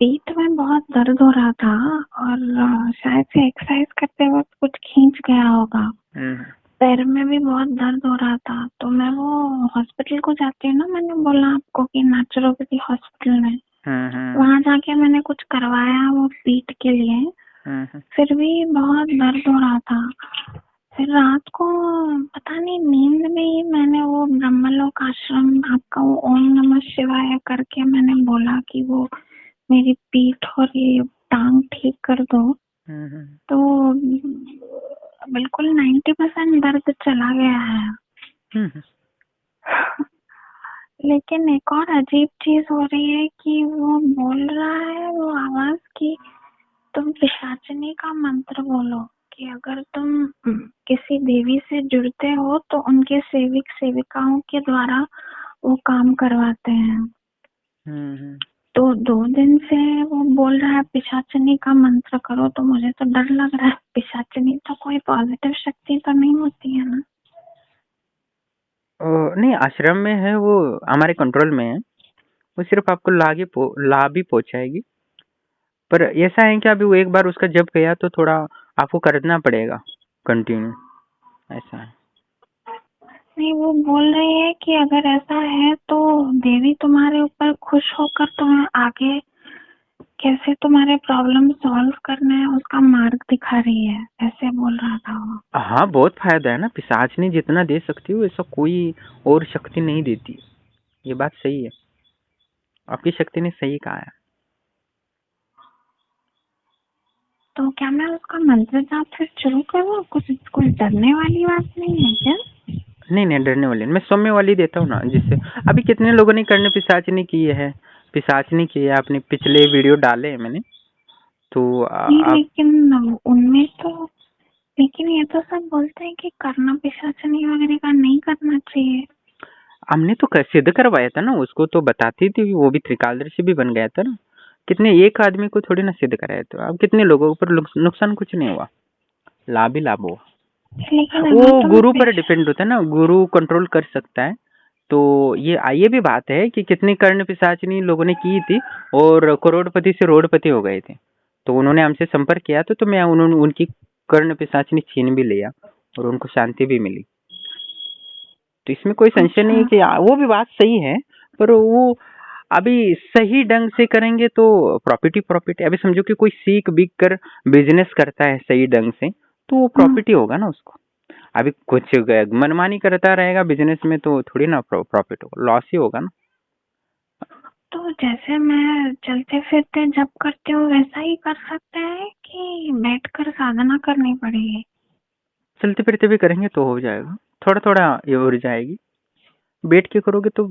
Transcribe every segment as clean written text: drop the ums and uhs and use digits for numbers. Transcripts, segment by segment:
पीठ में बहुत दर्द हो रहा था और शायद से एक्सरसाइज करते वक्त कुछ खींच गया होगा। पैर में भी बहुत दर्द हो रहा था, तो मैं वो हॉस्पिटल को जाती हूँ ना, मैंने बोला आपको कि नेचुरोपैथी हॉस्पिटल में, वहां जाके मैंने कुछ करवाया वो पीठ के लिए। फिर भी बहुत दर्द हो रहा था। फिर रात को पता नहीं नींद में ही मैंने वो ब्रह्मलोक आश्रम आपका वो ओम नमः शिवाय करके मैंने बोला कि वो मेरी पीठ और ये टांग ठीक कर दो। तो बिल्कुल 90% दर्द चला गया है। लेकिन एक और अजीब चीज हो रही है कि वो बोल रहा है वो आवाज की तुम पिशाचिनी का मंत्र बोलो कि अगर तुम किसी देवी से जुड़ते हो तो उनके सेविक सेविकाओं के द्वारा वो काम करवाते हैं। तो 2 दिन से वो बोल रहा है पिशाचिनी का मंत्र करो, तो मुझे तो डर लग रहा है। पिशाचिनी तो कोई पॉजिटिव शक्ति तो नहीं होती है ना? नहीं, आश्रम में है, वो हमारे कंट्रोल में है, वो सिर्फ आपको लाभ ही पहुंचाएगी। पर ऐसा है कि अभी वो एक बार उसका जब गया तो थोड़ा आपको करना पड़ेगा कंटिन्यू, ऐसा है। नहीं, वो बोल रही है कि अगर ऐसा है तो देवी तुम्हारे ऊपर खुश होकर तुम्हें आगे कैसे तुम्हारे प्रॉब्लम सॉल्व करना है उसका मार्ग दिखा रही है, ऐसे बोल रहा था वो। हाँ, बहुत फायदा है ना, पिशाचनी जितना दे सकती है वैसा कोई और शक्ति नहीं देती। ये बात सही है, आपकी शक्ति ने सही कहा है। तो क्या मैं उसका मंत्र जाप फिर शुरू करूँ? कुछ डरने वाली बात नहीं है क्या? नहीं, डरने वाली नहीं, मैं सौम्य वाली देता हूँ ना, जिससे अभी कितने लोगों ने करने पिशाचनी की है, पिशाचनी की है, आपने पिछले वीडियो डाले हैं मैंने, तो नहीं, आप लेकिन उनमें तो लेकिन ये तो सब बोलते हैं कि करना पिशाचनी वगैरह का नहीं करना चाहिए। हमने तो सिद्ध करवाया था ना, उसको तो बताती थी, वो भी त्रिकालदर्शी भी बन गया था ना। कितने एक आदमी को थोड़ी ना सिद्ध कराया था, अब कितने लोगों पर नुकसान कुछ नहीं हुआ, लाभ ही लाभ हुआ। लेकिन अगर वो तुम गुरु पर डिपेंड होता है ना, गुरु कंट्रोल कर सकता है। तो ये भी बात है कि कितनी कर्ण पिशाचनी लोगों ने की थी और करोड़पति से रोडपति हो गए थे। तो उन्होंने हमसे संपर्क किया तो मैं उन्होंने उनकी कर्ण पिशाचनी छीन भी लिया और उनको शांति भी मिली। तो इसमें कोई संशय नहीं है कि वो भी बात सही है, पर वो अभी सही ढंग से करेंगे तो प्रॉफिट ही प्रॉफिट है। अभी समझो कि कोई सीख बीख कर बिजनेस करता है सही ढंग से, तो वो प्रॉफिट ही होगा ना उसको। अभी कुछ मनमानी करता रहेगा बिजनेस में तो थोड़ी ना प्रॉफिट होगा, लॉस ही होगा ना। तो जैसे मैं चलते फिरते जब करती हूँ वैसा ही कर सकते हैं कि बैठकर साधना करनी पड़ेगी? चलते फिरते भी करेंगे तो हो जाएगा, थोड़ा थोड़ा ये उड़ जाएगी। बैठ के करोगे तो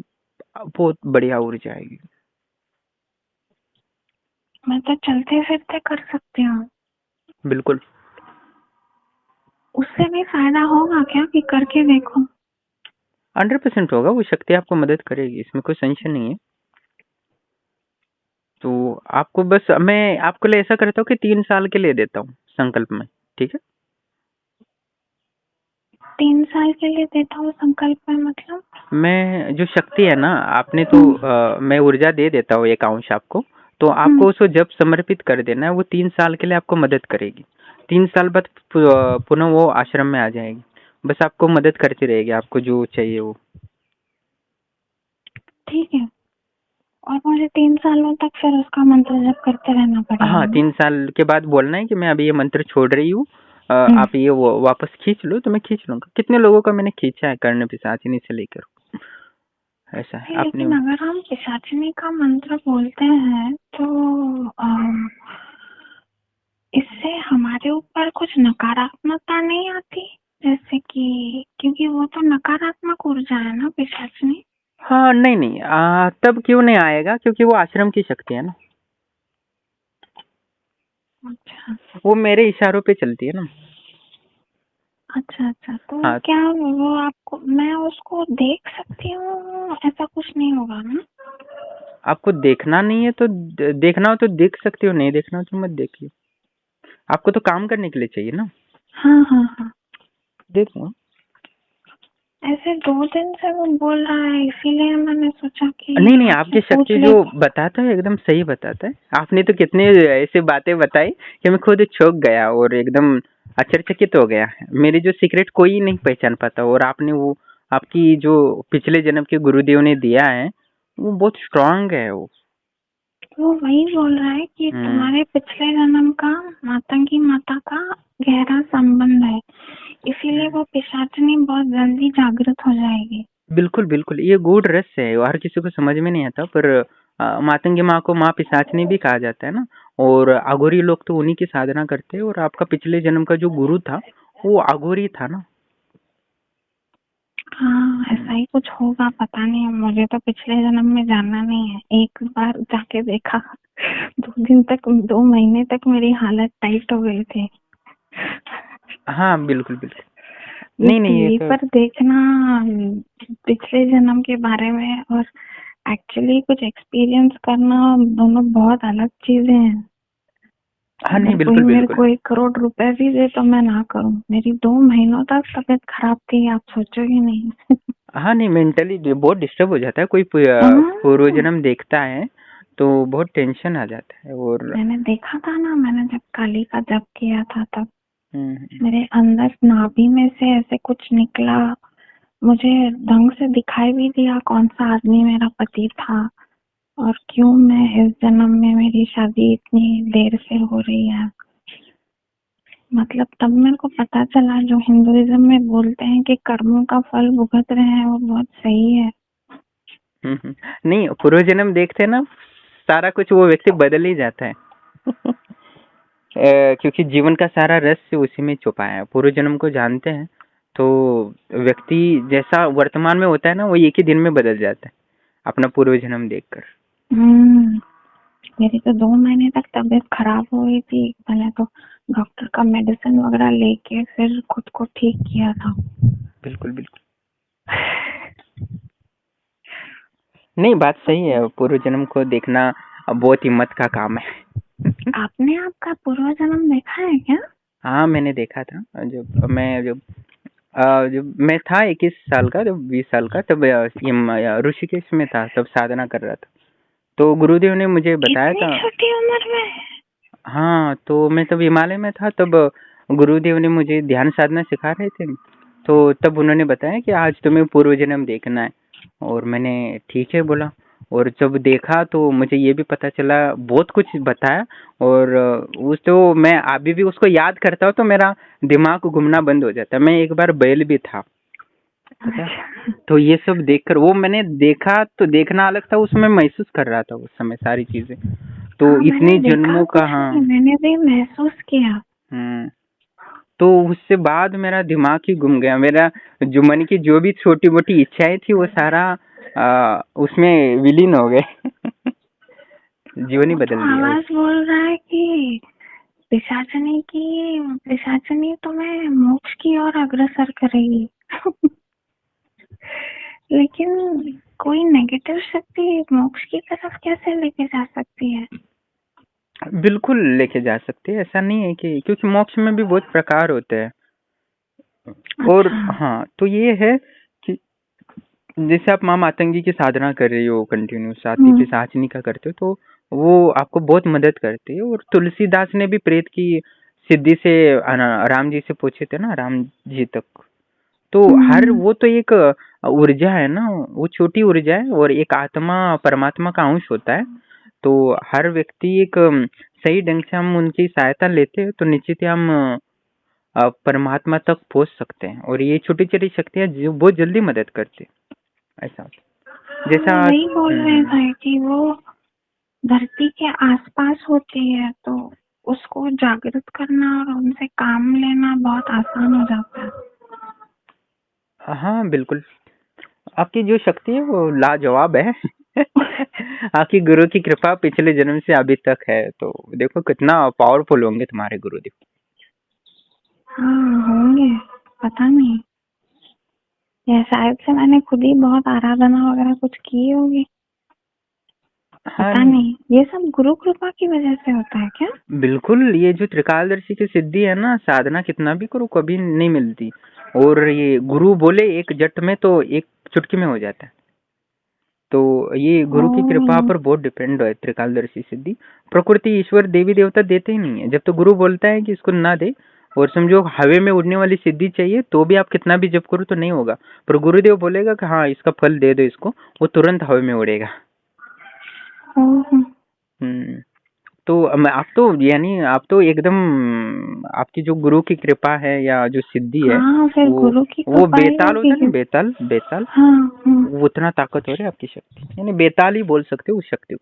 बहुत बढ़िया उड़ जाएगी। मैं तो चलते फिरते कर सकती हूँ। बिल्कुल। उससे भी फायदा होगा क्या कि करके देखो? 100% होगा, वो शक्ति आपको मदद करेगी, इसमें कोई संशय नहीं है। तो आपको बस मैं आपके लिए ऐसा करता हूँ कि 3 साल के लिए देता हूँ संकल्प में, ठीक है? 3 साल के लिए देता हूँ संकल्प में, मतलब? मैं जो शक्ति है ना, आपने तो मैं ऊर्जा दे देता हूँ एक अंश आपको, तो हम्म। आपको उसको जब समर्पित कर देना है, वो 3 साल के लिए आपको मदद करेगी। 3 साल बाद पुनः वो आश्रम में आ जाएगी, बस आपको मदद करती रहेगी, आपको जो चाहिए वो। ठीक है। और मुझे 3 सालों तक फिर उसका मंत्र जप करते रहना पड़ेगा हाँ, ना? 3 साल के बाद बोलना है कि मैं अभी ये मंत्र छोड़ रही हूँ, आप ये वापस खींच लो, तो मैं खींच लूंगा। कितने लोगों का मैंने खींचा है कर्ण पिशाचिनी से लेकर, ऐसा है नहीं, अपने। लेकिन अगर हम पिशाचिनी का मंत्र बोलते हैं तो इससे हमारे ऊपर कुछ नकारात्मकता नहीं आती? जैसे कि क्योंकि वो तो नकारात्मक ऊर्जा है ना पिशाचिनी। हाँ, नहीं, तब क्यों नहीं आएगा, क्योंकि वो आश्रम की शक्ति है ना, अच्छा वो मेरे इशारों पे चलती है ना। अच्छा अच्छा। तो हाँ, क्या वो आपको मैं उसको देख सकती हूँ? ऐसा कुछ नहीं होगा ना? आपको देखना नहीं है तो देखना हो तो देख सकते हो, नहीं देखना हो तो मत देखिए। आपको तो काम करने के लिए चाहिए ना, हाँ हाँ हाँ। दे दूंगा। ऐसे 2 दिन से वो बोल रहा है, इसीलिए मैंने सोचा कि नहीं नहीं, आपसे आपकी पूछ शक्ति जो लेती। बताता है एकदम सही बताता है। आपने तो कितने ऐसे बातें बताई कि मैं खुद चौंक गया और एकदम आश्चर्यचकित हो गया। मेरी जो सीक्रेट कोई नहीं पहचान पाता, और आपने वो आपकी जो पिछले जन्म के गुरुदेव ने दिया है वो बहुत स्ट्रांग है वो। वो वही बोल रहा है कि हम्म। तुम्हारे पिछले जन्म का मातंगी माता का गहरा संबंध है, इसीलिए वो पिशाचिनी बहुत जल्दी जागृत हो जाएगी। बिल्कुल बिल्कुल, ये गूढ़ रहस्य है, हर किसी को समझ में नहीं आता, पर मातंगी माँ को माँ पिशाचिनी भी कहा जाता है ना। और अघोरी लोग तो उन्हीं की साधना करते हैं, और आपका पिछले जन्म का जो गुरु था वो अघोरी था ना। हाँ, ऐसा ही कुछ होगा, पता नहीं, मुझे तो पिछले जन्म में जानना नहीं है। एक बार जाके देखा, 2 दिन तक, 2 महीने तक मेरी हालत टाइट हो गई थी। हाँ बिल्कुल बिल्कुल। ये नहीं नहीं, ये टीवी तो पर देखना पिछले जन्म के बारे में और एक्चुअली कुछ एक्सपीरियंस करना, दोनों बहुत अलग चीजें हैं। हाँ नहीं अगर कोई बिल्कुल मेरे बिल्कुल। को 1 करोड़ रुपए भी दे तो मैं ना करूं। मेरी 2 महीनों तक तबीयत खराब थी, आप सोचोगे नहीं। हाँ नहीं, मेंटली बहुत डिस्टर्ब हो जाता है, कोई पूर्व हाँ, जन्म देखता है तो बहुत टेंशन आ जाता है। और मैंने देखा था ना, मैंने जब काली का जप किया था तब हम्म, मेरे अंदर नाभि में से ऐसे कुछ निकला। मुझे ढंग से दिखाई भी दिया कौन सा आदमी मेरा पति था और क्यों मैं इस जन्म में मेरी शादी इतनी देर से हो रही है। मतलब तब मेरे को पता चला, जो हिंदुइज्म में बोलते हैं कि कर्मों का फल भुगत रहे हैं, वो बहुत सही है। नहीं, पूर्व जन्म देखते हैं ना, सारा कुछ वो व्यक्ति बदल ही जाता है। क्योंकि जीवन का सारा रहस्य उसी में छुपा है। पूर्व जन्म को जानते हैं तो व्यक्ति जैसा वर्तमान में होता है ना, वो एक ही दिन में बदल जाता है अपना पूर्व जन्म देखकर। हम्म। मेरी तो 2 महीने तक तबीयत खराब हो गई थी। पहले तो डॉक्टर का मेडिसिन वगैरह लेके फिर खुद को ठीक किया था। बिल्कुल बिल्कुल। नहीं, बात सही है, पूर्व जन्म को देखना बहुत हिम्मत का काम है। आपने आपका पूर्व जन्म देखा है क्या? हाँ मैंने देखा था। जब मैं था 21 साल का, जब 20 साल का, तब ऋषिकेश में था, तब साधना कर रहा था। तो गुरुदेव ने मुझे बताया इतनी था। छोटी उम्र में? हाँ, तो मैं तब हिमालय में था, तब गुरुदेव ने मुझे ध्यान साधना सिखा रहे थे। तो तब उन्होंने बताया कि आज तुम्हें पूर्व जन्म देखना है। और मैंने ठीक है बोला। और जब देखा तो मुझे ये भी पता चला, बहुत कुछ बताया। और उस तो मैं अभी भी उसको याद करता हूँ तो मेरा दिमाग घूमना बंद हो जाता है। मैं एक बार बैल भी था, पता है? अच्छा। तो ये सब देखकर, वो मैंने देखा तो देखना अलग था, उसमें महसूस कर रहा था उस समय सारी चीजें। तो हाँ, मैंने इतने देखा जन्मों का, कुछ हाँ। नहीं, मैंने भी महसूस किया। हम्म। तो उससे बाद मेरा दिमाग ही घूम गया। मेरा जो मन की जो भी छोटी मोटी इच्छाएं थी वो सारा उसमें विलीन हो गए। जीवन ही वो तो बदल दिया आवाज उस। बोल रहा है कि पिशाचिनी तुम्हें मोक्ष की ओर अग्रसर करेगी। लेकिन कोई नेगेटिव शक्ति मोक्ष की तरफ कैसे लेके जा सकती है? बिल्कुल लेके जा सकते हैं, ऐसा नहीं है कि, क्योंकि मोक्ष में भी बहुत प्रकार होते हैं। और अच्छा। हाँ, तो ये है कि जैसे आप माँ मातंगी की साधना कर रही हो कंटिन्यू, साथ ही पिशाचिनी का करते हो, तो वो आपको बहुत मदद करती है। और तुलसीदास ने भी प्रेत की सिद्धि से राम जी से पूछे थे ना, राम जी तक। तो हर हम्म। वो तो एक ऊर्जा है ना, वो छोटी ऊर्जा है, और एक आत्मा परमात्मा का अंश होता है। तो हर व्यक्ति एक सही ढंग से हम उनकी सहायता लेते हैं तो निश्चित ही हम परमात्मा तक पहुंच सकते हैं। और ये छोटी छोटी शक्तियां जो बहुत जल्दी मदद करती है, ऐसा। वो जैसा वही बोल रहे थे कि वो धरती के आसपास होती है, तो उसको जागृत करना और उनसे काम लेना बहुत आसान हो जाता है। हाँ बिल्कुल, आपकी जो शक्ति है वो लाजवाब है। आपकी गुरु की कृपा पिछले जन्म से अभी तक है, तो देखो कितना पावरफुल होंगे तुम्हारे गुरुदेव। हाँ, होंगे। पता नहीं, या शायद से मैंने खुद ही बहुत आराधना वगैरह कुछ की होगी। हाँ पता नहीं, नहीं, ये सब गुरु कृपा की वजह से होता है क्या? बिल्कुल, ये जो त्रिकालदर्शी की सिद्धि है ना, साधना कितना भी करो कभी नहीं मिलती। और ये गुरु बोले एक झट में तो एक चुटकी में हो जाता है। तो ये गुरु की कृपा पर बहुत डिपेंड है त्रिकालदर्शी सिद्धि। प्रकृति ईश्वर देवी देवता देते ही नहीं है। जब तो गुरु बोलता है कि इसको ना दे, और समझो हवे में उड़ने वाली सिद्धि चाहिए तो भी आप कितना भी जप करो तो नहीं होगा, पर गुरुदेव बोलेगा कि हाँ इसका फल दे दो इसको, वो तुरंत हवे में उड़ेगा। तो आप तो यानी आप तो एकदम आपकी जो गुरु की कृपा है या जो सिद्धि है, फिर गुरु की वो कृपा ही बेताल होगी होता है ना, कि- बेताल बेताल, वो उतना ताकतवर है आपकी शक्ति, यानी बेताल ही बोल सकते हो उस शक्ति को।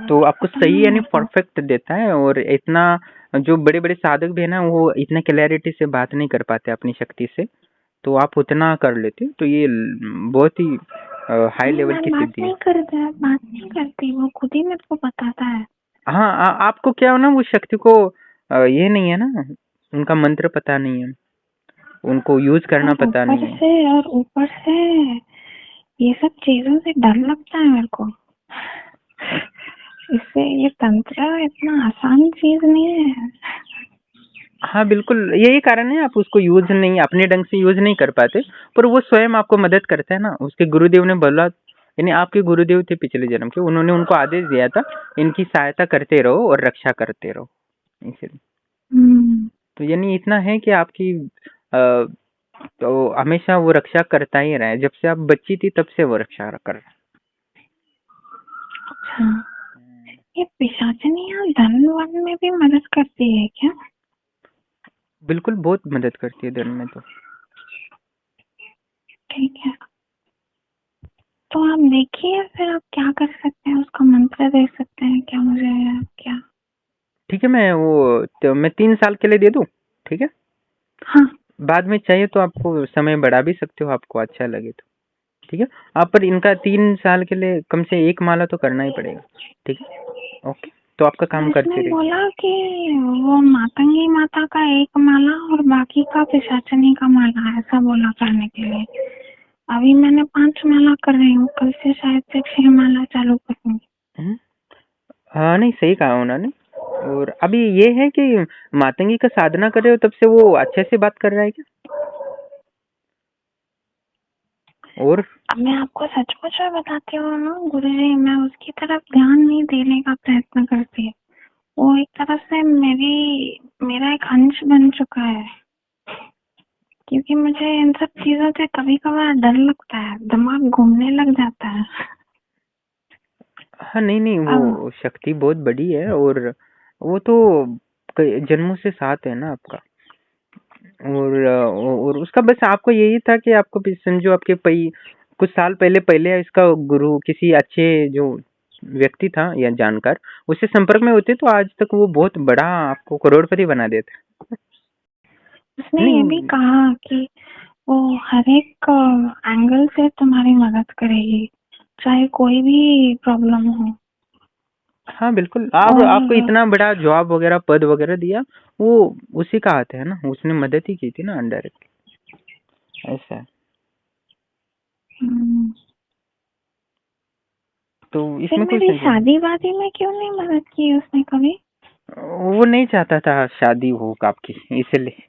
तो आपको सही यानी परफेक्ट देता है। और इतना जो बड़े बड़े साधक भी है ना, वो इतना क्लैरिटी से बात नहीं कर पाते अपनी शक्ति से, तो आप उतना कर लेते हो। तो ये बहुत ही हाई लेवल की सिद्धि है। बात नहीं करती, वो खुद ही मेरे को बताता है। हाँ, आपको क्या हो ना, वो शक्ति को ये नहीं है ना, उनका मंत्र पता नहीं है, उनको यूज करना पता नहीं है। और ऊपर से ये सब चीजों से डर लगता है मेरे को। इससे ये तंत्र इतना आसान चीज नहीं है। हाँ बिल्कुल, यही कारण है आप उसको यूज नहीं, अपने ढंग से यूज नहीं कर पाते, पर वो स्वयं आपको मदद करता है ना। उसके गुरुदेव ने बोला, यानी आपके गुरुदेव थे पिछले जन्म के, उन्होंने उनको आदेश दिया था इनकी सहायता करते रहो और रक्षा करते रहो, इसलिए। तो यानी इतना है कि आपकी तो हमेशा वो रक्षा करता ही रहा है। जब से आप बच्ची थी तब से वो रक्षा कर रहा है। अच्छा, ये पिशाचिनियाँ धन वन में भी मदद करती है क्या? बिल्कुल, बहुत मदद करती है धन में तो। ठीक है, तो आप देखिए फिर आप क्या कर सकते हैं, उसका मंत्र दे सकते हैं क्या मुझे? क्या ठीक है, मैं वो तो मैं 3 साल के लिए दे दूं, ठीक है? हाँ, बाद में चाहिए तो आपको समय बढ़ा भी सकते हो, आपको अच्छा लगे तो, ठीक है? आप पर इनका 3 साल के लिए कम से 1 माला तो करना ही पड़ेगा, ठीक है? ओके, तो आपका काम करते रहिए। बोला कि वो मातंगी माता का 1 माला और बाकी का पिशाचिनी का माला, ऐसा बोला करने के लिए। अभी मैंने 5 माला कर रही हूँ, कल से शायद से 6 माला चालू करूँगी। हाँ, नहीं सही कहा उन्होंने। और अभी ये है कि मातंगी का साधना कर रहे हो तब से वो अच्छे से बात कर रहा है क्या? और अब मैं आपको सच-मुच में बताती हूँ ना गुरुजी, मैं उसकी तरफ ध्यान नहीं देने का प्रयत्न करती। वो एक तरह से मेरा एक अंश बन चुका है, क्योंकि मुझे इन सब चीजों से कभी-कभार डर लगता है, दिमाग घूमने लग जाता है। हाँ, नहीं, वो शक्ति बहुत बड़ी है, और वो तो कई जन्मों से साथ है ना आपका। और उसका बस आपको यही था कि आपको भी समझो आपके कुछ साल पहले इसका गुरु किसी अच्छे जो व्यक्ति था या जानकार, उससे संपर्क में होते तो आज तक वो बहुत बड़ा आपको करोड़पति बना देता। उसने ये भी कहा कि वो हर एक एंगल से तुम्हारी मदद करेगी, चाहे कोई भी प्रॉब्लम हो। हाँ बिल्कुल, आपको इतना बड़ा जॉब वगैरह पद वगैरह दिया, वो उसी का हाथ है ना, उसने मदद ही की थी ना इनडायरेक्ट, ऐसा है। तो इसमें कोई मेरी शादी वादी में क्यों नहीं मदद की उसने कभी? वो नहीं चाहता था शादी हो आपकी, इसलिए।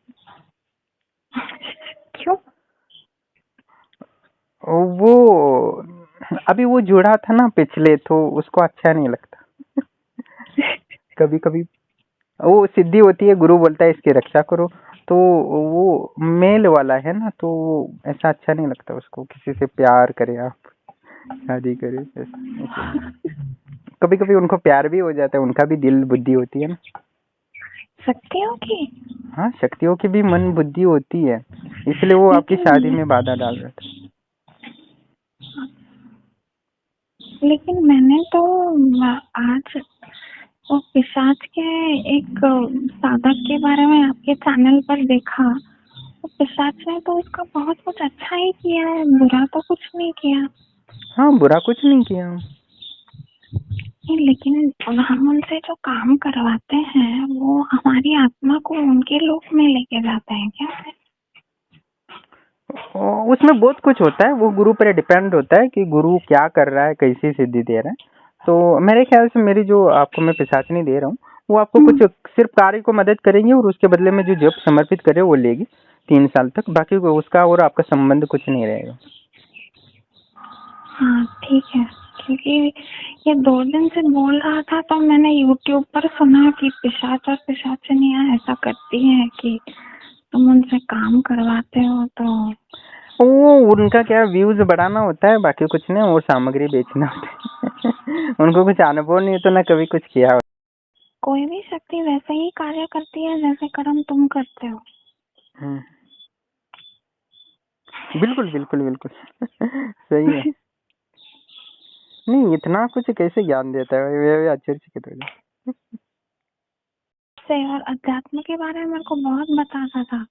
क्यों? वो अभी वो जुड़ा था ना पिछले, तो उसको अच्छा नहीं लगता। कभी कभी वो सिद्धि होती है, गुरु बोलता है इसकी रक्षा करो, तो वो मेल वाला है ना, तो ऐसा अच्छा नहीं लगता उसको किसी से प्यार करे, आप शादी करे। कभी कभी उनको प्यार भी हो जाता है, उनका भी दिल बुद्धि होती है ना। शक्तियों की? हाँ, शक्तियों की भी मन बुद्धि होती है, इसलिए वो आपकी शादी में बाधा डाल रहा था। लेकिन मैंने तो आज वो पिशाच के एक साधक के बारे में आपके चैनल पर देखा। वो पिशाच ने तो उसका बहुत कुछ अच्छा ही किया है, बुरा तो कुछ नहीं किया। हाँ, बुरा कुछ नहीं किया। लेकिन हम उनसे जो काम करवाते हैं वो हमारी आत्मा को उनके लोक में लेके जाते हैं क्या? उसमें बहुत कुछ होता है, वो गुरु पर डिपेंड होता है कि गुरु क्या कर रहा है, कैसी सिद्धि दे रहा है। तो मेरे ख्याल से मेरी जो आपको मैं पिशाचनी दे रहा हूँ, वो आपको कुछ सिर्फ कार्य को मदद करेंगे और उसके बदले में जो जॉब समर्पित करे वो लेगी 3 साल तक, बाकी उसका और आपका संबंध कुछ नहीं रहेगा। हाँ ठीक है, क्योंकि ये 2 दिन से बोल रहा था तो मैंने यूट्यूब पर सुना कि पिशाच और पिशाचनियाँ ऐसा करती हैं कि तुम उनसे काम करवाते हो, तो वो उनका क्या व्यूज बढ़ाना होता है, बाकी कुछ नहीं, और सामग्री बेचना होता है। उनको कुछ अनुभव नहीं तो ना कभी कुछ किया। कोई भी शक्ति वैसे ही कार्य करती है जैसे कर्म तुम करते हो। बिल्कुल बिल्कुल बिल्कुल। सही है। नहीं, इतना कुछ कैसे ज्ञान देता है, वे आश्चर्यचकित हो गए। से और अध्यात्म के बारे में मेरे को बहुत बताता था,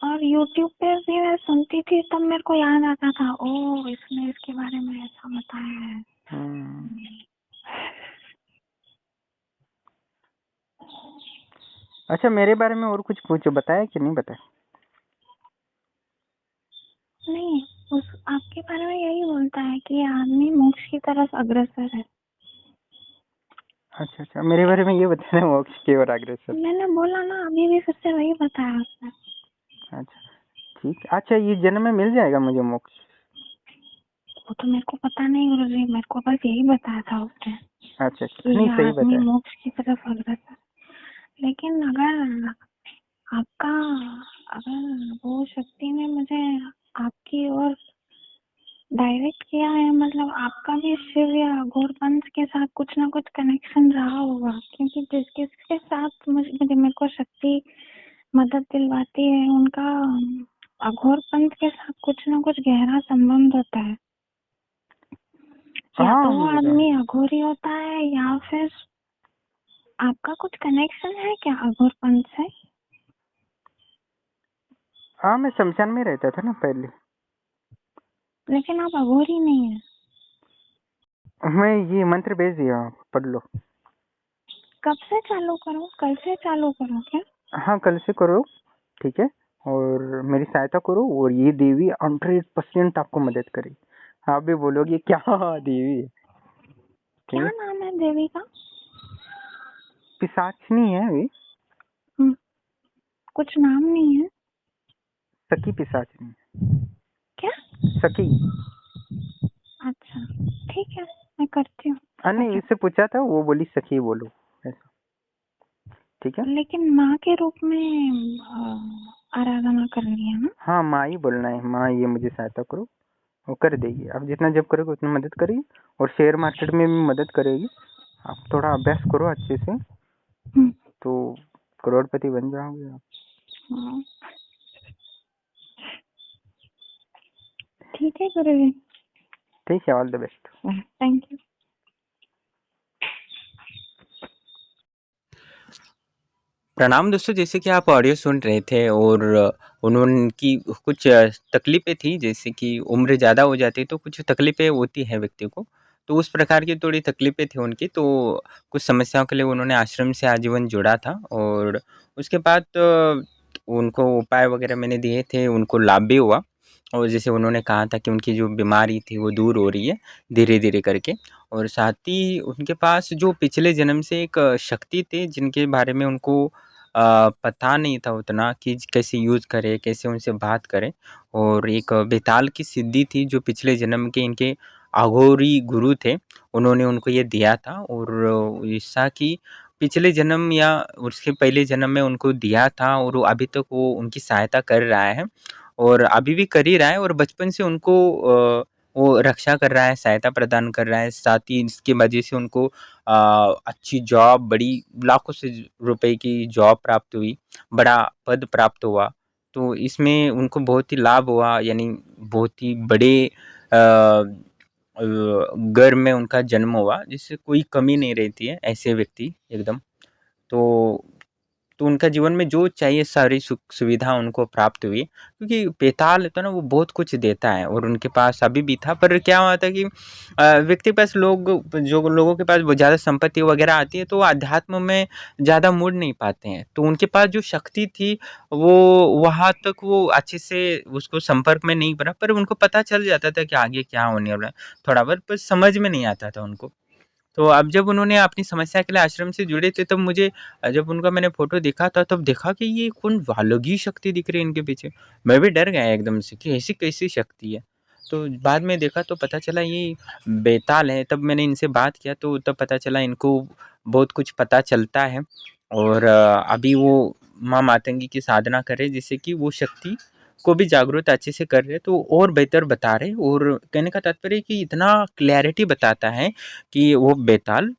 और यूट्यूब पे भी मैं सुनती थी तब मेरे को याद आता था, ओ इसने इसके बारे में ऐसा बताया है। अच्छा, मेरे बारे में और कुछ पूछो, बताया कि नहीं बताया? नहीं, उस आपके बारे में यही बोलता है कि आदमी मोक्ष की तरफ अग्रसर है। अच्छा अच्छा, मेरे बारे में ये बताया मोक्ष की ओर अग्रसर। मैंने बोला ना, अभी भी फिर से वही बताया उसने। अच्छा ठीक। अच्छा, ये जन्म में मिल जाएगा मुझे मोक्ष? वो तो मेरे को पता नहीं गुरुजी, मेरे को बस यही बताया था उसने अच्छा अच्छा, कि नहीं सही आदमी बताया। मोक्ष की तरफ अग्रसर। लेकिन अगर आपका, अगर वो शक्ति ने मुझे आपकी ओर डायरेक्ट किया है, मतलब आपका भी शिव या अघोर पंथ के साथ कुछ ना कुछ कनेक्शन रहा होगा, क्योंकि जिस किसके साथ मुझे मेरे को शक्ति मदद दिलवाती है उनका अघोर पंथ के साथ कुछ ना कुछ गहरा संबंध होता है। या तो वो आदमी अघोरी होता है या फिर आपका कुछ कनेक्शन है क्या अघोर पंथ से? हाँ, मैं शमशान में रहता था ना पहले। लेकिन आप अघोरी नहीं है। मैं ये मंत्र भेज दिया, पढ़ लो। कब से चालू करूं? कल से चालू करूं क्या? हाँ, कल से करो, ठीक है। और मेरी सहायता करो, और ये देवी 100% आपको मदद करेगी। आप भी बोलोगे क्या देवी है। क्या नाम है देवी का? पिशाचनी है वे। कुछ नाम नहीं है? सखी पिशाचनी। क्या? सखी। अच्छा ठीक है, मैं करती हूँ। नहीं, इससे पूछा था, वो बोली सखी बोलो, ऐसा। ठीक है। लेकिन माँ के रूप में आराधना करनी है ना? हाँ, माँ ही बोलना है, माँ ये मुझे सहायता करो, वो कर देगी। आप जितना जब करोगे उतना मदद करेगी, और शेयर मार्केट में भी मदद करेगी। आप थोड़ा अभ्यास करो अच्छे से, तो करोड़पति बन जाओगे आप। हाँ। ठीक है गुरुजी। ठीक है, all the best. Thank you. प्रणाम दोस्तों, जैसे कि आप ऑडियो सुन रहे थे, और उनकी कुछ तकलीफ़ें थी, जैसे कि उम्र ज़्यादा हो जाती है तो कुछ तकलीफ़ें होती हैं व्यक्ति को, तो उस प्रकार की थोड़ी तकलीफ़ें थी उनकी। तो कुछ समस्याओं के लिए उन्होंने आश्रम से आजीवन जुड़ा था, और उसके बाद उनको उपाय वगैरह मैंने दिए थे, उनको लाभ भी हुआ। और जैसे उन्होंने कहा था कि उनकी जो बीमारी थी वो दूर हो रही है धीरे-धीरे करके, और साथ ही उनके पास जो पिछले जन्म से एक शक्ति थी जिनके बारे में उनको पता नहीं था उतना कि कैसे यूज़ करें, कैसे उनसे बात करें, और एक बेताल की सिद्धि थी जो पिछले जन्म के इनके अघोरी गुरु थे, उन्होंने उनको ये दिया था। और ऐसा कि पिछले जन्म या उसके पहले जन्म में उनको दिया था, और वो अभी तक वो उनकी सहायता कर रहा है, और अभी भी कर ही रहा है, और बचपन से उनको वो रक्षा कर रहा है, सहायता प्रदान कर रहा है। साथ ही इसकी वजह से उनको अच्छी जॉब, बड़ी लाखों से रुपए की जॉब प्राप्त हुई, बड़ा पद प्राप्त हुआ। तो इसमें उनको बहुत ही लाभ हुआ, यानी बहुत ही बड़े घर में उनका जन्म हुआ, जिससे कोई कमी नहीं रहती है, ऐसे व्यक्ति एकदम। तो उनका जीवन में जो चाहिए सारी सुविधा उनको प्राप्त हुई, क्योंकि बेताल तो ना वो बहुत कुछ देता है, और उनके पास अभी भी था। पर क्या हुआ था कि व्यक्ति के पास जो लोगों के पास बहुत ज़्यादा संपत्ति वगैरह आती है तो वो अध्यात्म में ज़्यादा मुड़ नहीं पाते हैं। तो उनके पास जो शक्ति थी वो वहाँ तक वो अच्छे से उसको संपर्क में नहीं बना, पर उनको पता चल जाता था कि आगे क्या होने वाला है, थोड़ा बहुत, पर समझ में नहीं आता था उनको। तो अब जब उन्होंने अपनी समस्या के लिए आश्रम से जुड़े थे, तब मुझे जब उनका मैंने फ़ोटो देखा था, तब देखा कि ये कौन अलग ही शक्ति दिख रही है इनके पीछे। मैं भी डर गया एकदम से कि ऐसी कैसी शक्ति है। तो बाद में देखा तो पता चला ये बेताल है। तब मैंने इनसे बात किया तो तब पता चला इनको बहुत कुछ पता चलता है और अभी वो माँ मातंगी की साधना कर रहे, जिससे कि वो शक्ति को भी जागरूक अच्छे से कर रहे, तो और बेहतर बता रहे। और कहने का तात्पर्य है कि इतना क्लैरिटी बताता है कि वो बेताल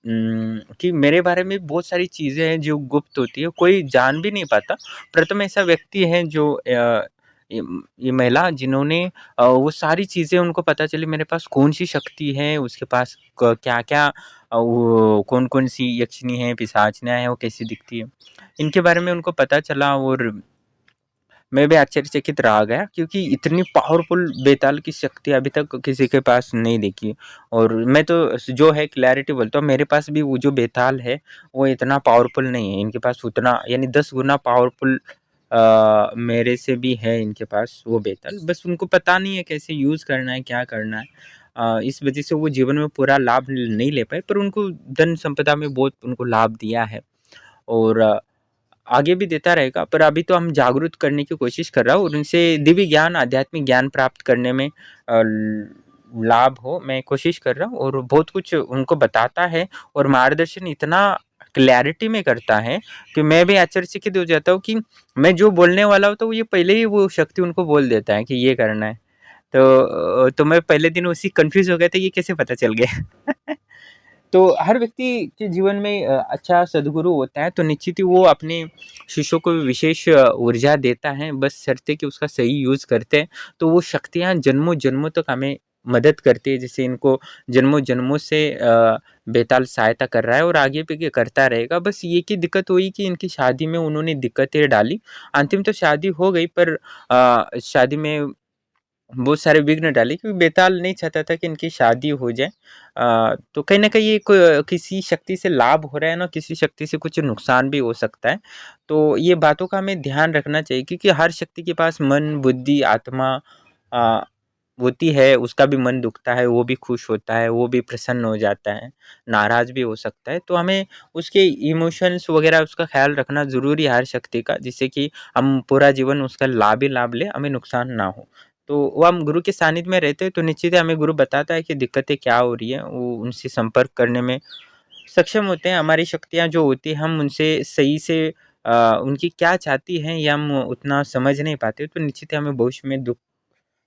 कि मेरे बारे में बहुत सारी चीज़ें हैं जो गुप्त होती है, कोई जान भी नहीं पाता। प्रथम ऐसा व्यक्ति है जो ये महिला जिन्होंने वो सारी चीज़ें उनको पता चली मेरे पास कौन-सी शक्ति है, उसके पास क क्या-क्या वो कौन-कौन सी यक्षिणी है, पिशाचिनियाँ हैं, वो कैसी दिखती है। इनके बारे में उनको पता चला और मैं भी आश्चर्यचकित रह गया क्योंकि इतनी पावरफुल बेताल की शक्ति अभी तक किसी के पास नहीं देखी। और मैं तो जो है क्लैरिटी बोलता हूँ, मेरे पास भी वो जो बेताल है वो इतना पावरफुल नहीं है। इनके पास उतना यानी 10 गुना पावरफुल मेरे से भी है इनके पास वो बेताल। बस उनको पता नहीं है कैसे यूज़ करना है, क्या करना है। इस वजह से वो जीवन में पूरा लाभ नहीं ले पाए, पर उनको धन संपदा में बहुत उनको लाभ दिया है और आगे भी देता रहेगा। पर अभी तो हम जागरूक करने की कोशिश कर रहा हूँ और उनसे दिव्य ज्ञान, आध्यात्मिक ज्ञान प्राप्त करने में लाभ हो, मैं कोशिश कर रहा हूँ और बहुत कुछ उनको बताता है और मार्गदर्शन इतना क्लैरिटी में करता है कि मैं भी आश्चर्यचकित हो जाता हूँ कि मैं जो बोलने वाला हूँ तो ये पहले ही वो शक्ति उनको बोल देता है कि ये करना है। तो मैं पहले दिन उसी कन्फ्यूज़ हो गया था, ये कैसे पता चल गया? तो हर व्यक्ति के जीवन में अच्छा सद्गुरु होता है तो निश्चित ही वो अपने शिष्यों को विशेष ऊर्जा देता है, बस शर्त है कि उसका सही यूज़ करते हैं तो वो शक्तियाँ जन्मों जन्मों तक हमें मदद करती है। जैसे इनको जन्मों जन्मों से बेताल सहायता कर रहा है और आगे भी करता रहेगा। बस ये की दिक्कत हुई कि इनकी शादी में उन्होंने दिक्कतें डाली। अंतिम तो शादी हो गई, पर शादी में बहुत सारे विघ्न डाले क्योंकि बेताल नहीं चाहता था कि इनकी शादी हो जाए। तो कहीं न कहीं ये किसी शक्ति से लाभ हो रहा है ना, किसी शक्ति से कुछ नुकसान भी हो सकता है। तो ये बातों का हमें ध्यान रखना चाहिए क्योंकि हर शक्ति के पास मन, बुद्धि, आत्मा अ, होती है, उसका भी मन दुखता है, वो भी खुश होता है, वो भी प्रसन्न हो जाता है, नाराज़ भी हो सकता है। तो हमें उसके इमोशंस वग़ैरह उसका ख़्याल रखना ज़रूरी है हर शक्ति का, जिससे कि हम पूरा जीवन उसका लाभ ही लाभ लें, हमें नुकसान ना हो। तो वो हम गुरु के सानिध्य में रहते हैं तो निश्चित ही हमें गुरु बताता है कि दिक्कतें क्या हो रही हैं, वो उनसे संपर्क करने में सक्षम होते हैं। हमारी शक्तियाँ जो होती हैं हम उनसे सही से उनकी क्या चाहती हैं ये हम उतना समझ नहीं पाते, तो निश्चित ही हमें भविष्य में दुःख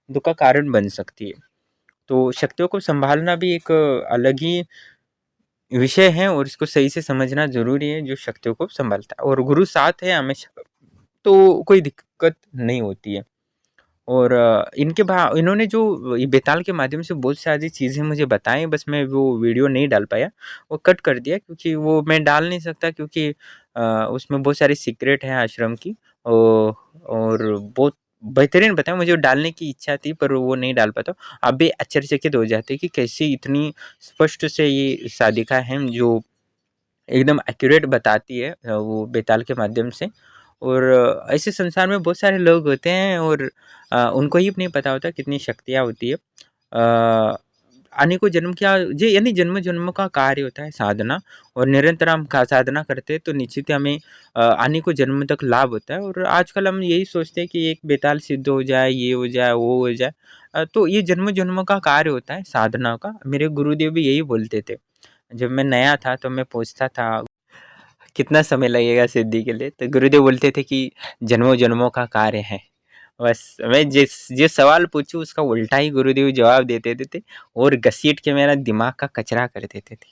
दुःख का कारण बन सकती है। तो शक्तियों को सँभालना भी एक अलग ही विषय है और इसको सही से समझना ज़रूरी है जो शक्तियों को सँभालता है और गुरु साथ है हमेशा, तो कोई दिक्कत नहीं होती है। और इन्होंने जो ये बेताल के माध्यम से बहुत सारी चीज़ें मुझे बताई, बस मैं वो वीडियो नहीं डाल पाया, वो कट कर दिया क्योंकि वो मैं डाल नहीं सकता क्योंकि उसमें बहुत सारी सीक्रेट है आश्रम की। और बहुत बेहतरीन बताया, मुझे डालने की इच्छा थी पर वो नहीं डाल पाता। आप भी आश्चर्यचकित हो जाते कि कैसे इतनी स्पष्ट से ये साधिका है जो एकदम एक्यूरेट बताती है वो बेताल के माध्यम से। और ऐसे संसार में बहुत सारे लोग होते हैं और उनको ही नहीं पता होता कितनी शक्तियाँ होती है। अनेकों जन्म क्या जे यानी जन्म-जन्म का कार्य होता है साधना और निरंतर हम का साधना करते हैं तो निश्चित ही हमें अनेकों जन्म तक लाभ होता है। और आजकल हम यही सोचते हैं कि एक बेताल सिद्ध हो जाए, ये हो जाए, वो हो जाए। तो ये जन्म-जन्म का कार्य होता है साधना का। मेरे गुरुदेव भी यही बोलते थे। जब मैं नया था तो मैं पूछता था कितना समय लगेगा सिद्धि के लिए? तो गुरुदेव बोलते थे कि जन्मों-जन्मों का कार्य है। बस मैं जिस सवाल पूछूँ उसका उल्टा ही गुरुदेव जवाब दे देते थे और घसीट के मेरा दिमाग का कचरा कर देते थे।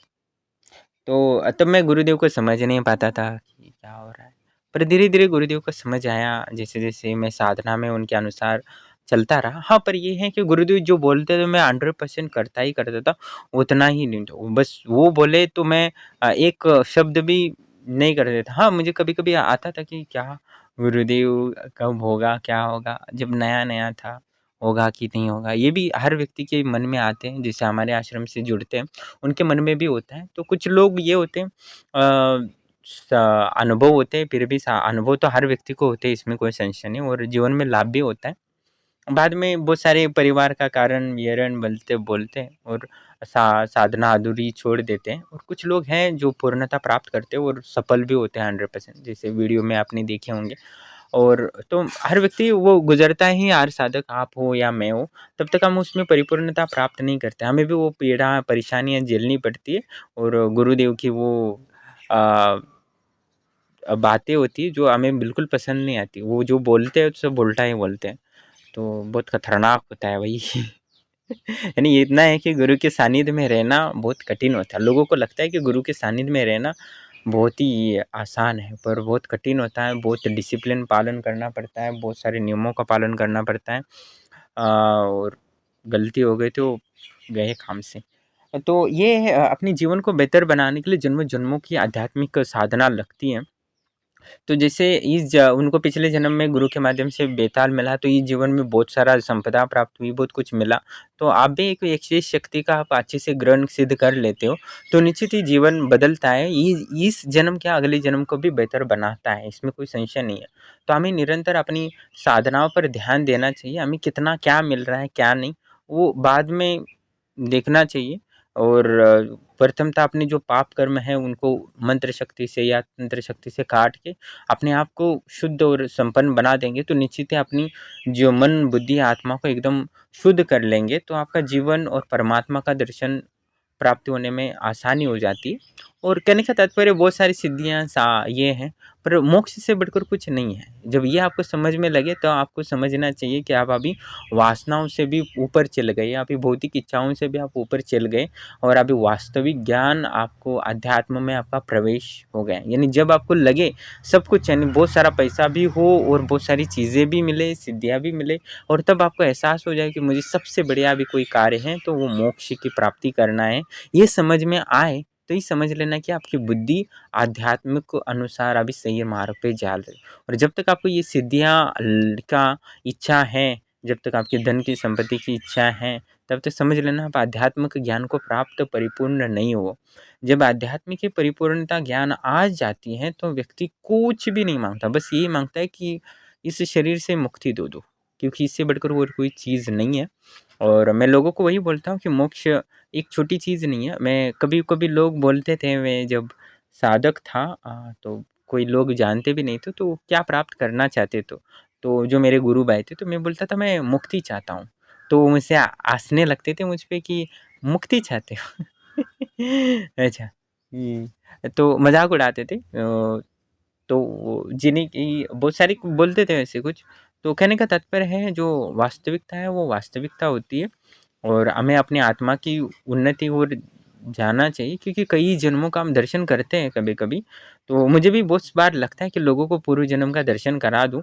तो तब मैं गुरुदेव को समझ नहीं पाता था कि क्या हो रहा है। पर धीरे-धीरे गुरुदेव को समझ आया जैसे-जैसे मैं साधना में उनके अनुसार चलता रहा। हाँ, पर ये है कि गुरुदेव जो बोलते थे मैं 100% करता ही करता था, उतना ही नहीं तो बस वो बोले तो मैं एक शब्द भी नहीं कर देता। हाँ, मुझे कभी-कभी आता था कि क्या गुरुदेव कब होगा, क्या होगा? जब नया-नया था, होगा कि नहीं होगा? ये भी हर व्यक्ति के मन में आते हैं, जैसे हमारे आश्रम से जुड़ते हैं, उनके मन में भी होता है। तो कुछ लोग ये होते हैं अ, स अनुभव होते हैं, फिर भी सा अनुभव तो हर व्यक्ति को होते हैं, इसमें कोई संशय नहीं और जीवन में लाभ भी होता है। बाद में बहुत सारे परिवार का कारण, विवरण बोलते बोलते हैं और साधना अधूरी छोड़ देते हैं, और कुछ लोग हैं जो पूर्णता प्राप्त करते हैं और सफल भी होते हैं 100%, जैसे वीडियो में आपने देखे होंगे। और तो हर व्यक्ति वो गुजरता ही, हर साधक आप हो या मैं हो, तब तक हम उसमें परिपूर्णता प्राप्त नहीं करते, हमें भी वो पीड़ा परेशानियाँ झेलनी पड़ती है। और गुरुदेव की वो बातें होती है जो हमें बिल्कुल पसंद नहीं आती, वो जो बोलते हैं तो सब उल्टा ही बोलते हैं, तो बहुत खतरनाक होता है भाई। यानी ये इतना है कि गुरु के सानिध्य में रहना बहुत कठिन होता है। लोगों को लगता है कि गुरु के सानिध्य में रहना बहुत ही आसान है, पर बहुत कठिन होता है। बहुत डिसिप्लिन पालन करना पड़ता है, बहुत सारे नियमों का पालन करना पड़ता है, और गलती हो गई तो गए काम से। तो ये है, अपने जीवन को बेहतर बनाने के लिए जन्मों जन्मों की आध्यात्मिक साधना लगती है। तो जैसे उनको पिछले जन्म में गुरु के माध्यम से बेताल मिला, तो इस जीवन में बहुत सारा संपदा प्राप्त हुई, बहुत कुछ मिला। तो आप भी एक विशेष शक्ति का आप अच्छे से ग्रहण सिद्ध कर लेते हो, तो निश्चित ही जीवन बदलता है। इस जन्म क्या अगले जन्म को भी बेहतर बनाता है, इसमें कोई संशय नहीं है। तो हमें निरंतर अपनी साधनाओं पर ध्यान देना चाहिए। हमें कितना क्या मिल रहा है क्या नहीं, वो बाद में देखना चाहिए। और प्रथमतः अपने जो पाप कर्म है उनको मंत्र शक्ति से या तंत्र शक्ति से काट के अपने आप को शुद्ध और संपन्न बना देंगे, तो निश्चित है अपनी जो मन बुद्धि आत्मा को एकदम शुद्ध कर लेंगे, तो आपका जीवन और परमात्मा का दर्शन प्राप्ति होने में आसानी हो जाती है। और कहने का तात्पर्य बहुत सारी सिद्धियाँ ये हैं, पर मोक्ष से बढ़कर कुछ नहीं है। जब ये आपको समझ में लगे तो आपको समझना चाहिए कि आप अभी वासनाओं से भी ऊपर चल गए, अभी भौतिक इच्छाओं से भी आप ऊपर चल गए, और अभी वास्तविक ज्ञान आपको अध्यात्म में आपका प्रवेश हो गया। यानी जब आपको लगे सब कुछ, यानी बहुत सारा पैसा भी हो और बहुत सारी चीज़ें भी मिले, सिद्धियाँ भी मिले, और तब आपको एहसास हो जाए कि मुझे सबसे बढ़िया अभी कोई कार्य है तो वो मोक्ष की प्राप्ति करना है, ये समझ में आए, तो ये समझ लेना कि आपकी बुद्धि आध्यात्मिक अनुसार अभी सही मार्ग पे जा रही है। और जब तक आपको ये सिद्धियाँ का इच्छा है, जब तक आपकी धन की संपत्ति की इच्छा है, तब तक समझ लेना आप आध्यात्मिक ज्ञान को प्राप्त परिपूर्ण नहीं हो। जब आध्यात्मिक परिपूर्णता ज्ञान आ जाती है तो व्यक्ति कुछ भी नहीं मांगता, बस यही मांगता है कि इस शरीर से मुक्ति दो, क्योंकि इससे बढ़कर और कोई चीज़ नहीं है। और मैं लोगों को वही बोलता हूँ कि मोक्ष एक छोटी चीज़ नहीं है। मैं कभी-कभी लोग बोलते थे, मैं जब साधक था तो कोई लोग जानते भी नहीं थे, तो क्या प्राप्त करना चाहते तो जो मेरे गुरु भाई थे, तो मैं बोलता था मैं मुक्ति चाहता हूँ। तो मुझसे हँसने लगते थे मुझ पे कि मुक्ति चाहते हो? अच्छा। तो मज़ाक उड़ाते थे। तो जिन्हें कि बहुत सारे बोलते थे ऐसे कुछ। तो कहने का तात्पर्य है जो वास्तविकता है वो वास्तविकता होती है, और हमें अपनी आत्मा की उन्नति ओर जाना चाहिए, क्योंकि कई जन्मों का हम दर्शन करते हैं कभी-कभी। तो मुझे भी बहुत बार लगता है कि लोगों को पूर्व जन्म का दर्शन करा दूँ,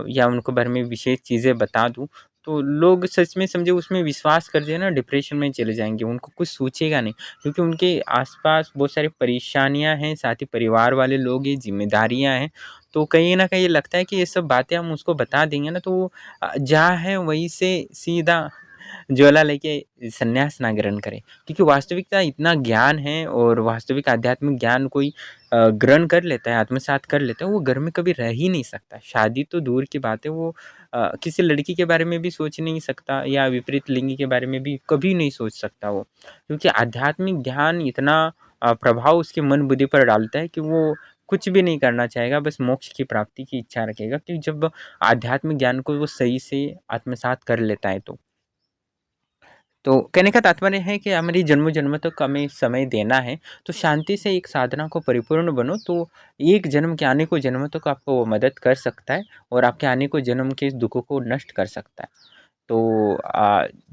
या उनको बारे में विशेष चीज़ें बता दूँ, तो लोग सच में समझे उसमें विश्वास कर दिया ना, डिप्रेशन में चले जाएँगे, उनको कुछ सूझेगा नहीं, क्योंकि उनके आस-पास बहुत सारी परेशानियाँ हैं, साथ ही परिवार वाले लोग हैं, ज़िम्मेदारियाँ हैं। तो कहीं न कहीं लगता है कि ये सब बातें हम उसको बता देंगे ना, तो वो जहाँ है वहीं से सीधा ज्वाला लेके संन्यास ना ग्रहण करे, क्योंकि वास्तविकता इतना ज्ञान है, और वास्तविक आध्यात्मिक ज्ञान कोई ग्रहण कर लेता है, आत्मसात कर लेता है, वो घर में कभी रह ही नहीं सकता। शादी तो दूर की बात है, वो किसी लड़की के बारे में भी सोच नहीं सकता, या विपरीत लिंगी के बारे में भी कभी नहीं सोच सकता वो, क्योंकि आध्यात्मिक ध्यान इतना प्रभाव उसके मन बुद्धि पर डालता है कि वो कुछ भी नहीं करना चाहेगा, बस मोक्ष की प्राप्ति की इच्छा रखेगा, कि जब आध्यात्मिक ज्ञान को वो सही से आत्मसात कर लेता है तो कहने का तात्पर्य है कि हमारी जन्मों जन्मों तक हमें समय देना है, तो शांति से एक साधना को परिपूर्ण बनो, तो एक जन्म के आने को जन्मों तक आपको वो मदद कर सकता है, और आपके आने को जन्म के इस दुखों को नष्ट कर सकता है। तो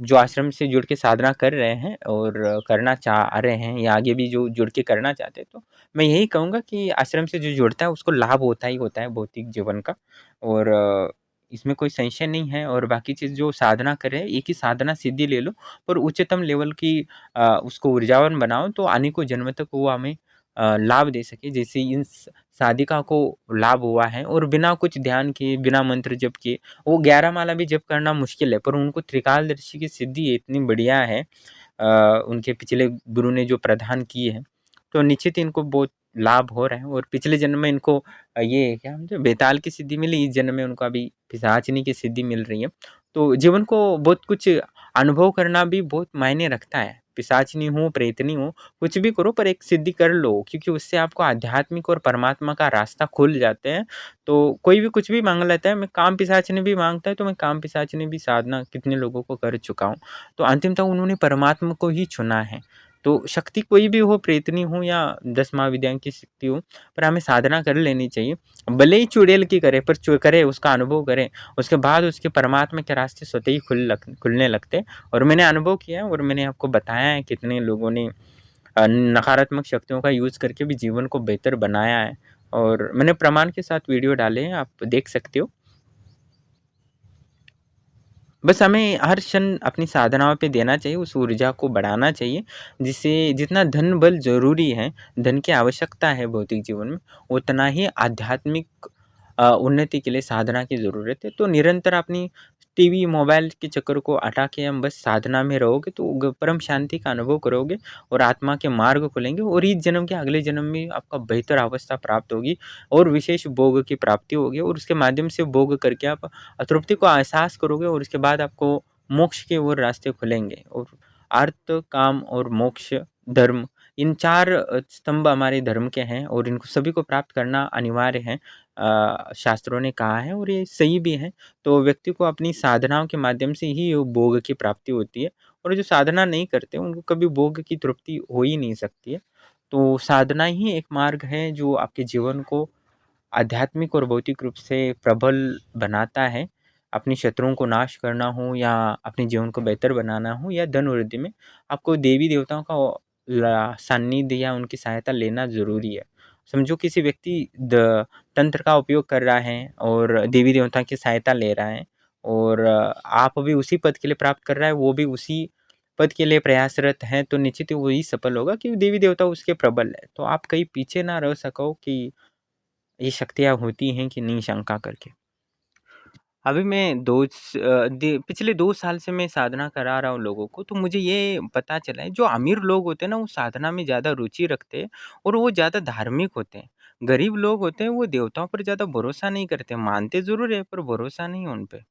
जो आश्रम से जुड़ के साधना कर रहे हैं और करना चाह रहे हैं, या आगे भी जो जुड़ के करना चाहते हैं, तो मैं यही कहूँगा कि आश्रम से जो जुड़ता है उसको लाभ होता ही होता है भौतिक जीवन का, और इसमें कोई संशय नहीं है। और बाकी चीज़ जो साधना कर रहे हैं, एक ही साधना सिद्धि ले लो, पर उच्चतम लेवल की उसको ऊर्जावान बनाओ, तो आने को जन्म तक वो हमें लाभ दे सके, जैसे इन साधिका को लाभ हुआ है, और बिना कुछ ध्यान किए, बिना मंत्र जप किए, वो 11 माला भी जप करना मुश्किल है, पर उनको त्रिकालदर्शी की सिद्धि इतनी बढ़िया है, उनके पिछले गुरु ने जो प्रदान की है, तो निश्चित इनको बहुत लाभ हो रहा है। और पिछले जन्म में इनको ये क्या बोलते हैं बेताल की सिद्धि मिली, इस जन्म में उनको अभी पिशाचिनी की सिद्धि मिल रही है। तो जीवन को बहुत कुछ अनुभव करना भी बहुत मायने रखता है। पिशाचिनी हो, प्रेतनी हो, कुछ भी करो पर एक सिद्धि कर लो, क्योंकि उससे आपको आध्यात्मिक और परमात्मा का रास्ता खुल जाते हैं। तो कोई भी कुछ भी माँग लेता है, मैं काम पिशाचिनी भी माँगता है, तो मैं काम पिशाचिनी भी साधना कितने लोगों को कर चुका हूँ। तो अंतिमतः उन्होंने परमात्मा को ही चुना है। तो शक्ति कोई भी हो, प्रेतनी हो या 10 महाविद्याओं की शक्ति हो, पर हमें साधना कर लेनी चाहिए। भले ही चुड़ैल की करे, पर करे, उसका अनुभव करें, उसके बाद उसके परमात्मा के रास्ते स्वतः ही खुलने लगते हैं। और मैंने अनुभव किया है और मैंने आपको बताया है कितने लोगों ने नकारात्मक शक्तियों का यूज़ करके भी जीवन को बेहतर बनाया है, और मैंने प्रमाण के साथ वीडियो डाले हैं, आप देख सकते हो। बस हमें हर क्षण अपनी साधनाओं पे देना चाहिए, उस ऊर्जा को बढ़ाना चाहिए, जिससे जितना धन बल ज़रूरी है, धन की आवश्यकता है भौतिक जीवन में, उतना ही आध्यात्मिक उन्नति के लिए साधना की ज़रूरत है। तो निरंतर अपनी टीवी, मोबाइल के चक्कर को हटा के हम बस साधना में रहोगे तो परम शांति का अनुभव करोगे और आत्मा के मार्ग खुलेंगे, और इस जन्म के अगले जन्म में आपका बेहतर अवस्था प्राप्त होगी और विशेष भोग की प्राप्ति होगी, और उसके माध्यम से भोग करके आप तृप्ति को एहसास करोगे, और उसके बाद आपको मोक्ष के ओर रास्ते खुलेंगे। और अर्थ, काम और मोक्ष, धर्म, इन 4 स्तंभ हमारे धर्म के हैं, और इनको सभी को प्राप्त करना अनिवार्य है, शास्त्रों ने कहा है, और ये सही भी है। तो व्यक्ति को अपनी साधनाओं के माध्यम से ही वो भोग की प्राप्ति होती है, और जो साधना नहीं करते उनको कभी भोग की तृप्ति हो ही नहीं सकती है। तो साधना ही एक मार्ग है जो आपके जीवन को आध्यात्मिक और भौतिक रूप से प्रबल बनाता है। अपनी शत्रुओं को नाश करना हो या अपने जीवन को बेहतर बनाना हो या धन वृद्धि में, आपको देवी देवताओं का सान्निध्य या उनकी सहायता लेना ज़रूरी है। समझो किसी व्यक्ति तंत्र का उपयोग कर रहा है और देवी देवता की सहायता ले रहा है, और आप भी उसी पद के लिए प्राप्त कर रहा है, वो भी उसी पद के लिए प्रयासरत है, तो निश्चित ही वही सफल होगा, क्योंकि देवी देवता उसके प्रबल है। तो आप कहीं पीछे ना रह सको कि ये शक्तियाँ होती हैं कि नहीं, शंका करके। अभी मैं पिछले 2 साल से मैं साधना करा रहा हूँ लोगों को, तो मुझे ये पता चला है जो अमीर लोग होते हैं ना, वो साधना में ज़्यादा रुचि रखते हैं और वो ज़्यादा धार्मिक होते हैं। गरीब लोग होते हैं, वो देवताओं पर ज़्यादा भरोसा नहीं करते, मानते ज़रूर है पर भरोसा नहीं है उन पे।